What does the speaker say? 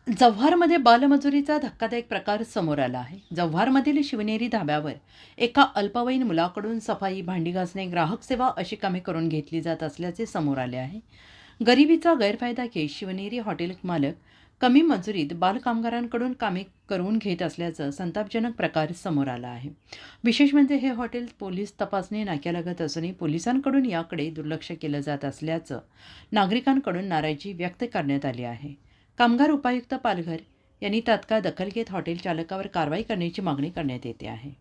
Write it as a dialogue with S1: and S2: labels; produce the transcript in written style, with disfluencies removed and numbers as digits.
S1: जव्हारमध्ये बालमजुरीचा धक्कादायक प्रकार समोर आला आहे. जव्हारमधील शिवनेरी धाब्यावर एका अल्पवयीन मुलाकडून सफाई, भांडी घासणे, ग्राहक सेवा अशी कामे करून घेतली जात असल्याचे समोर आले आहे. गरिबीचा गैरफायदा घेत शिवनेरी हॉटेल मालक कमी मजुरीत बालकामगारांकडून कामे करून घेत असल्याचं संतापजनक प्रकार समोर आला आहे. विशेष म्हणजे हे हॉटेल पोलीस तपासणी नाक्यालगत असूनही पोलिसांकडून याकडे दुर्लक्ष केलं जात असल्याचं नागरिकांकडून नाराजी व्यक्त करण्यात आली आहे. कामगार उपायुक्त पालघर यांनी तात्काळ दखल घेत हॉटेल चालकावर कारवाई करण्याची मागणी करण्यात येते आहे.